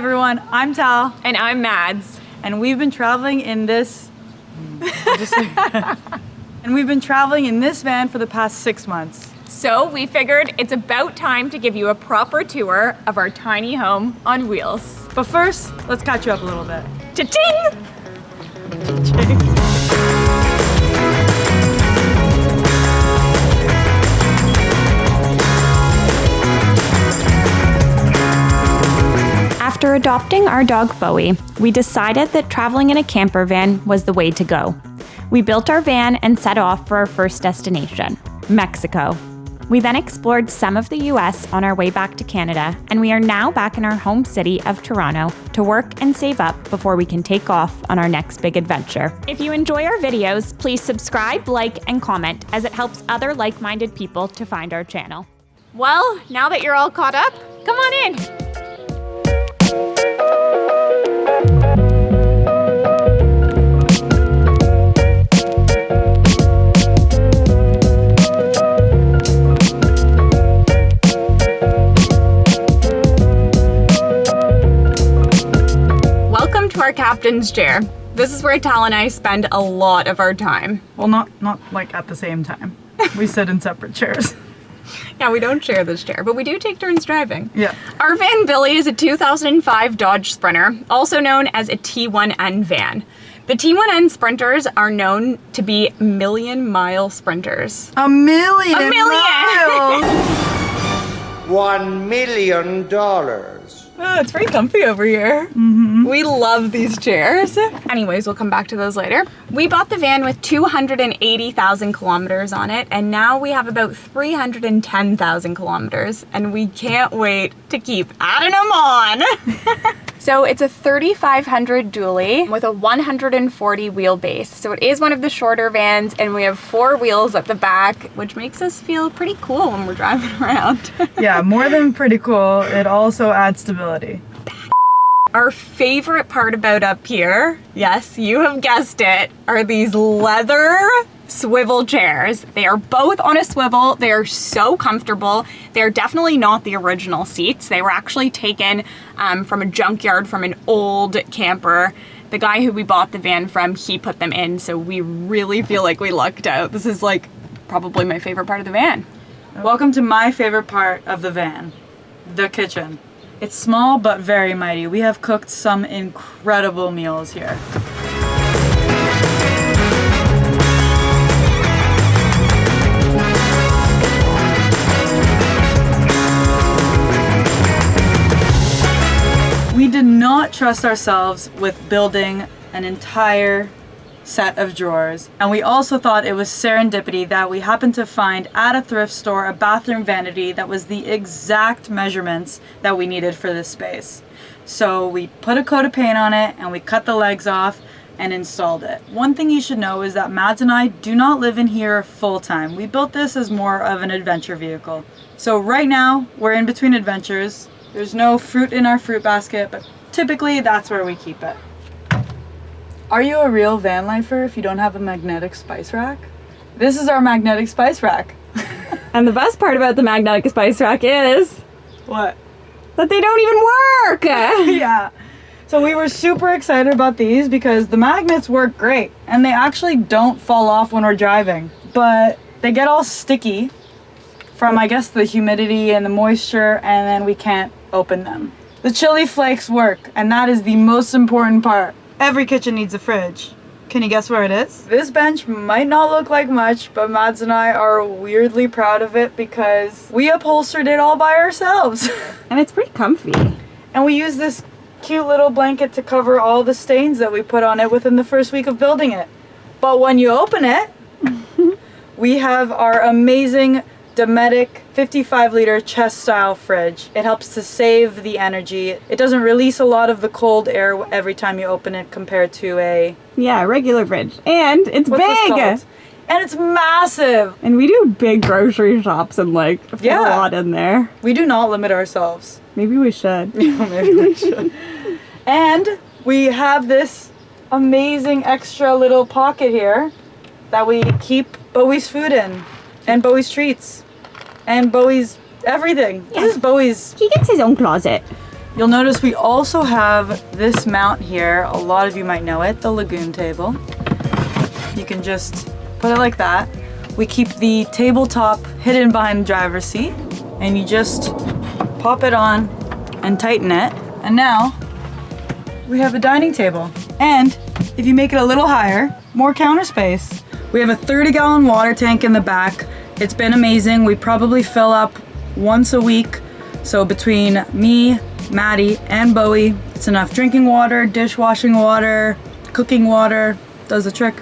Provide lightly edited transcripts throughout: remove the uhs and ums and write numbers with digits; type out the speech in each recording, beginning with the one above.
everyone, I'm Tal. And I'm Mads. And we've been traveling in this and we've been traveling in this van for the past 6 months. So we figured it's about time to give you a proper tour of our tiny home on wheels. But first, let's catch you up a little bit. Cha-ching! After adopting our dog Bowie, we decided that traveling in a camper van was the way to go. We built our van and set off for our first destination, Mexico. We then explored some of the US on our way back to Canada, and we are now back in our home city of Toronto to work and save up before we can take off on our next big adventure. If you enjoy our videos, please subscribe, like, and comment, as it helps other like-minded people to find our channel. Well, now that you're all caught up, come on in. Welcome to our captain's chair. This is where Tal and I spend a lot of our time. Well, not like at the same time. We sit in separate chairs. Yeah, we don't share this chair, but we do take turns driving. Yeah. Our van Billie is a 2005 Dodge Sprinter, also known as a T1N van. The T1N Sprinters are known to be million-mile sprinters. A million! A million! Miles. $1 million. Oh, it's pretty comfy over here. Mm-hmm. We love these chairs. Anyways, we'll come back to those later. We bought the van with 280,000 kilometers on it, and now we have about 310,000 kilometers, and we can't wait to keep adding them on. So it's a 3500 dually with a 140 wheelbase. So it is one of the shorter vans, and we have 4 wheels at the back, which makes us feel pretty cool when we're driving around. Yeah, more than pretty cool, it also adds stability. Our favorite part about up here, yes, you have guessed it, are these leather swivel chairs. They are both on a swivel. They are so comfortable. They're definitely not the original seats. They were actually taken from a junkyard from an old camper. The guy who we bought the van from, he put them in, so we really feel like we lucked out. This is like probably my favorite part of the van. Welcome to my favorite part of the van, the kitchen. It's small but very mighty. We have cooked some incredible meals here. We did not trust ourselves with building an entire set of drawers, and we also thought it was serendipity that we happened to find at a thrift store a bathroom vanity that was the exact measurements that we needed for this space. So we put a coat of paint on it and we cut the legs off and installed it. One thing you should know is that Mads and I do not live in here full time. We built this as more of an adventure vehicle. So right now we're in between adventures. There's no fruit in our fruit basket, but typically that's where we keep it. Are you a real van lifer if you don't have a magnetic spice rack? This is our magnetic spice rack. And the best part about the magnetic spice rack is What? that they don't even work. Yeah. So we were super excited about these because the magnets work great and they actually don't fall off when we're driving, but they get all sticky from, I guess, the humidity and the moisture, and then we can't open them. The chili flakes work, and that is the most important part. Every kitchen needs a fridge. Can you guess where it is? This bench might not look like much, but Mads and I are weirdly proud of it because we upholstered it all by ourselves. And it's pretty comfy. And we use this cute little blanket to cover all the stains that we put on it within the first week of building it. But when you open it, we have our amazing Dometic 55-liter chest-style fridge. It helps to save the energy. It doesn't release a lot of the cold air every time you open it compared to a... Yeah, regular fridge. And it's what's this big! called? And it's massive! And we do big grocery shops and like fit a lot in there. We do not limit ourselves. Maybe we should. Maybe we should. And we have this amazing extra little pocket here that we keep Bowie's food in. And Bowie's treats. And Bowie's everything. Yeah. This is Bowie's. He gets his own closet. You'll notice we also have this mount here. A lot of you might know it, the lagoon table. You can just put it like that. We keep the tabletop hidden behind the driver's seat, and you just pop it on and tighten it. And now we have a dining table. And if you make it a little higher, more counter space. We have a 30-gallon water tank in the back. It's been amazing. We probably fill up once a week. So between me, Maddie, and Bowie, it's enough drinking water, dishwashing water, cooking water, does the trick.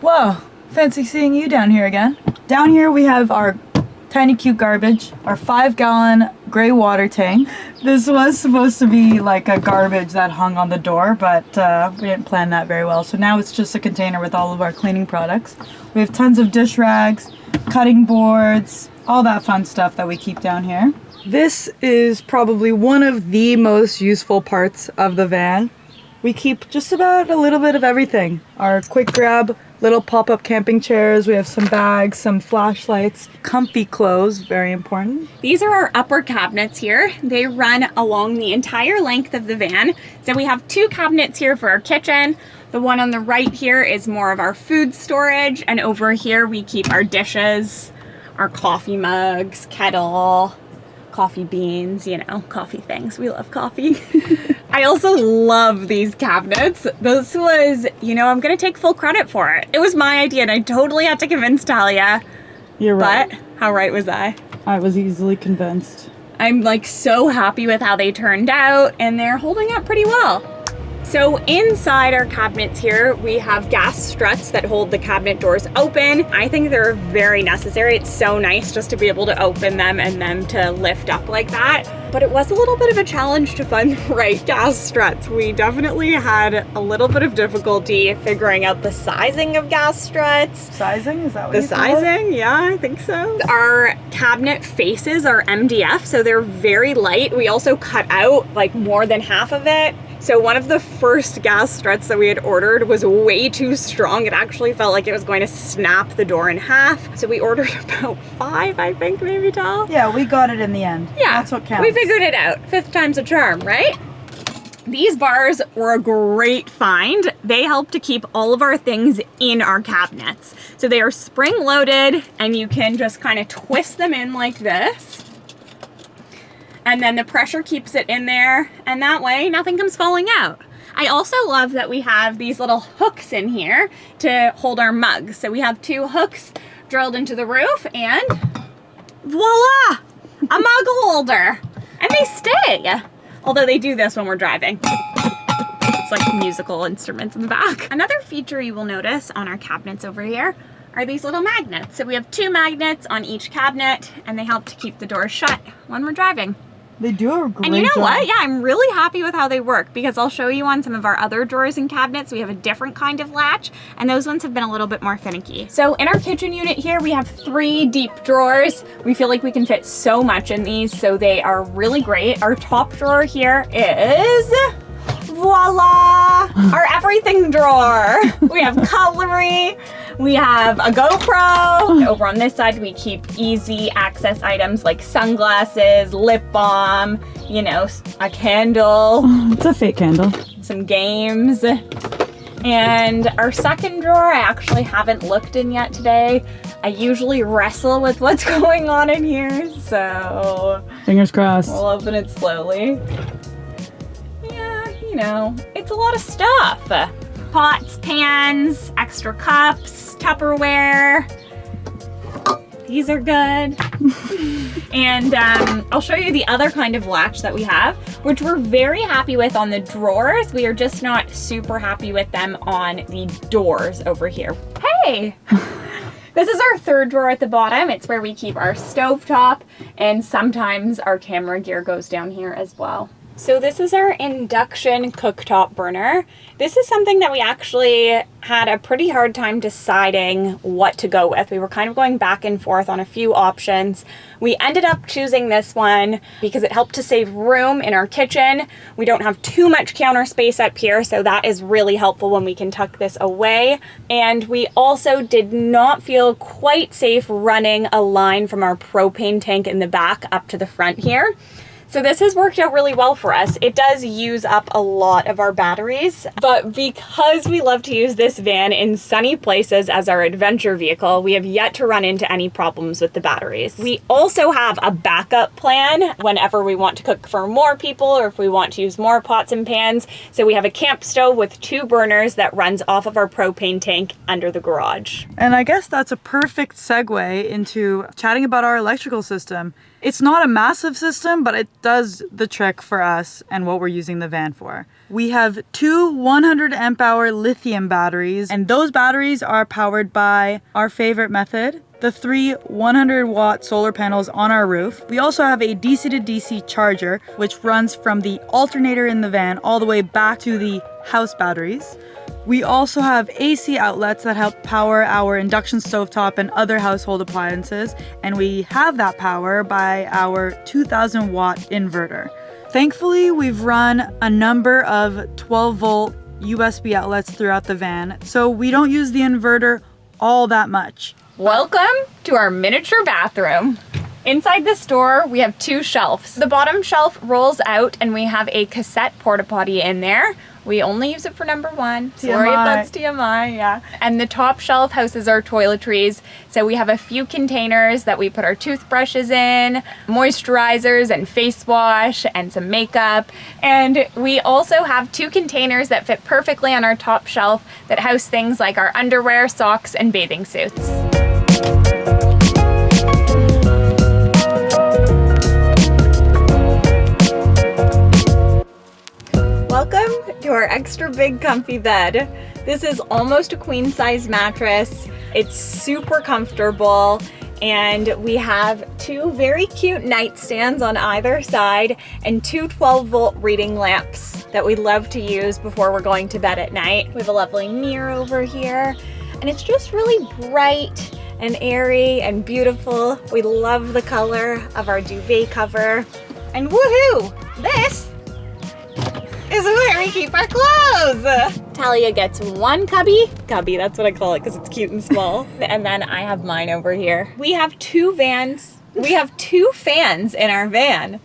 Whoa, fancy seeing you down here again. Down here we have our tiny cute garbage, our 5-gallon gray water tank. This was supposed to be like a garbage that hung on the door, but we didn't plan that very well. So now it's just a container with all of our cleaning products. We have tons of dish rags, cutting boards, all that fun stuff that we keep down here. This is probably one of the most useful parts of the van. We keep just about a little bit of everything. Our quick grab little pop-up camping chairs. We have some bags, some flashlights, comfy clothes, very important. These are our upper cabinets here. They run along the entire length of the van. So we have 2 cabinets here for our kitchen. The one on the right here is more of our food storage. And over here we keep our dishes, our coffee mugs, kettle, coffee beans, you know, coffee things. We love coffee. I also love these cabinets. This was, you know, I'm gonna take full credit for it. It was my idea and I totally had to convince Talia. You're right. But how right was I? I was easily convinced. I'm like so happy with how they turned out and they're holding up pretty well. So inside our cabinets here, we have gas struts that hold the cabinet doors open. I think they're very necessary. It's so nice just to be able to open them and them to lift up like that. But it was a little bit of a challenge to find the right gas struts. We definitely had a little bit of difficulty figuring out the sizing of gas struts. Sizing? Is that what The sizing? Yeah, I think so. Our cabinet faces are MDF, so they're very light. We also cut out like more than half of it. So one of the first gas struts that we had ordered was way too strong. It actually felt like it was going to snap the door in half. So we ordered about 5, I think, maybe, Tal? Yeah, we got it in the end. Yeah, that's what counts. We figured it out. 5th time's a charm, right? These bars were a great find. They help to keep all of our things in our cabinets. So they are spring loaded and you can just kind of twist them in like this. And then the pressure keeps it in there and that way nothing comes falling out. I also love that we have these little hooks in here to hold our mugs. So we have 2 hooks drilled into the roof and voila, a mug holder. And they stay. Although they do this when we're driving. It's like musical instruments in the back. Another feature you will notice on our cabinets over here are these little magnets. So we have 2 magnets on each cabinet and they help to keep the doors shut when we're driving. They do a great job. And you know what? Yeah, I'm really happy with how they work because I'll show you on some of our other drawers and cabinets. We have a different kind of latch and those ones have been a little bit more finicky. So in our kitchen unit here, we have 3 deep drawers. We feel like we can fit so much in these, so they are really great. Our top drawer here is, voila, our everything drawer. We have cutlery. We have a GoPro. Over on this side, we keep easy access items like sunglasses, lip balm, you know, a candle. It's a fake candle. Some games. And our second drawer, I actually haven't looked in yet today. I usually wrestle with what's going on in here, so Fingers crossed. we'll open it slowly. Yeah, you know, it's a lot of stuff. Pots, pans, extra cups, Tupperware. These are good. And I'll show you the other kind of latch that we have, which we're very happy with on the drawers. We are just not super happy with them on the doors over here. Hey! This is our 3rd drawer at the bottom. It's where we keep our stovetop, and sometimes our camera gear goes down here as well. So this is our induction cooktop burner. This is something that we actually had a pretty hard time deciding what to go with. We were kind of going back and forth on a few options. We ended up choosing this one because it helped to save room in our kitchen. We don't have too much counter space up here, so that is really helpful when we can tuck this away. And we also did not feel quite safe running a line from our propane tank in the back up to the front here. So this has worked out really well for us. It does use up a lot of our batteries, but because we love to use this van in sunny places as our adventure vehicle, we have yet to run into any problems with the batteries. We also have a backup plan whenever we want to cook for more people or if we want to use more pots and pans. So we have a camp stove with 2 burners that runs off of our propane tank under the garage. And I guess that's a perfect segue into chatting about our electrical system. It's not a massive system, but it does the trick for us and what we're using the van for. We have 2 100 amp hour lithium batteries, and those batteries are powered by our favorite method, the 3 100 watt solar panels on our roof. We also have a DC to DC charger, which runs from the alternator in the van all the way back to the house batteries. We also have AC outlets that help power our induction stovetop and other household appliances, and we have that power by our 2000 watt inverter. Thankfully, we've run a number of 12 volt USB outlets throughout the van, so we don't use the inverter all that much. Welcome to our miniature bathroom. Inside the store, we have 2 shelves. The bottom shelf rolls out and we have a cassette porta potty in there. We only use it for number 1. Sorry if that's TMI, yeah. And the top shelf houses our toiletries. So we have a few containers that we put our toothbrushes in, moisturizers and face wash and some makeup. And we also have 2 containers that fit perfectly on our top shelf that house things like our underwear, socks, and bathing suits. Welcome to our extra big comfy bed. This is almost a queen size mattress. It's super comfortable, and we have 2 very cute nightstands on either side and 2 12 volt reading lamps that we love to use before we're going to bed at night. We have a lovely mirror over here, and it's just really bright and airy and beautiful. We love the color of our duvet cover. And woohoo! This is where we keep our clothes. Talia gets 1 cubby, that's what I call it because it's cute and small. And then I have mine over here. We have 2 vans. We have 2 fans in our van.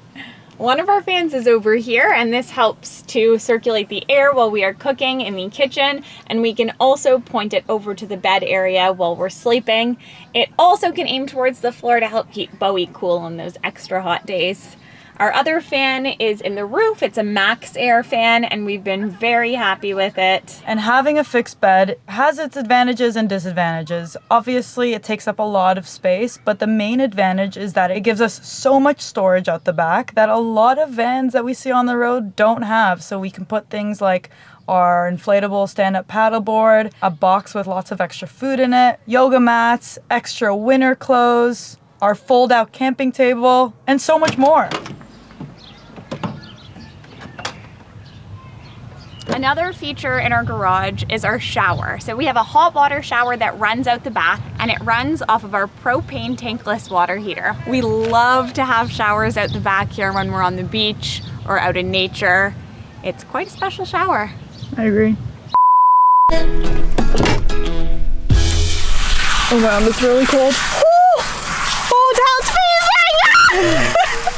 One of our fans is over here, and this helps to circulate the air while we are cooking in the kitchen, and we can also point it over to the bed area while we're sleeping. It also can aim towards the floor to help keep Bowie cool on those extra hot days. Our other fan is in the roof. It's a Max Air fan, and we've been very happy with it. And having a fixed bed has its advantages and disadvantages. Obviously, it takes up a lot of space, but the main advantage is that it gives us so much storage out the back that a lot of vans that we see on the road don't have. So we can put things like our inflatable stand-up paddleboard, a box with lots of extra food in it, yoga mats, extra winter clothes, our fold-out camping table, and so much more. Another feature in our garage is our shower. So we have a hot water shower that runs out the back, and it runs off of our propane tankless water heater. We love to have showers out the back here when we're on the beach or out in nature. It's quite a special shower. I agree. Oh wow, it's really cold. Oh, that's freezing!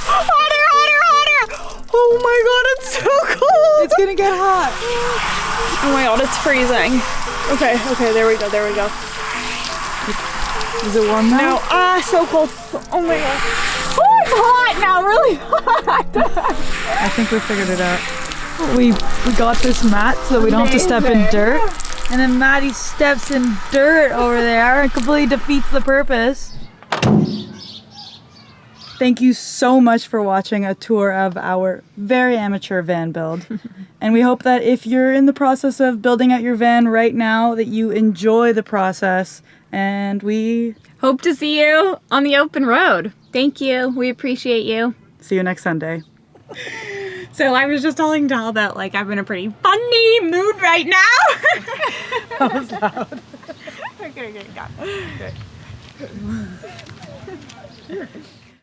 Hotter, hotter, hotter! Oh my god, it's so cold! It's gonna get hot. Oh my god, it's freezing. Okay, there we go. Is it warm now? No, so cold. Oh my god. Oh, it's hot now, really hot. I think we figured it out. We got this mat so we don't have to step in dirt. And then Maddie steps in dirt over there and completely defeats the purpose. Thank you so much for watching a tour of our very amateur van build. And we hope that if you're in the process of building out your van right now, that you enjoy the process, and we hope to see you on the open road. Thank you. We appreciate you. See you next Sunday. So I was just telling Tal that like I'm in a pretty funny mood right now. That was loud. Okay, got it. Okay.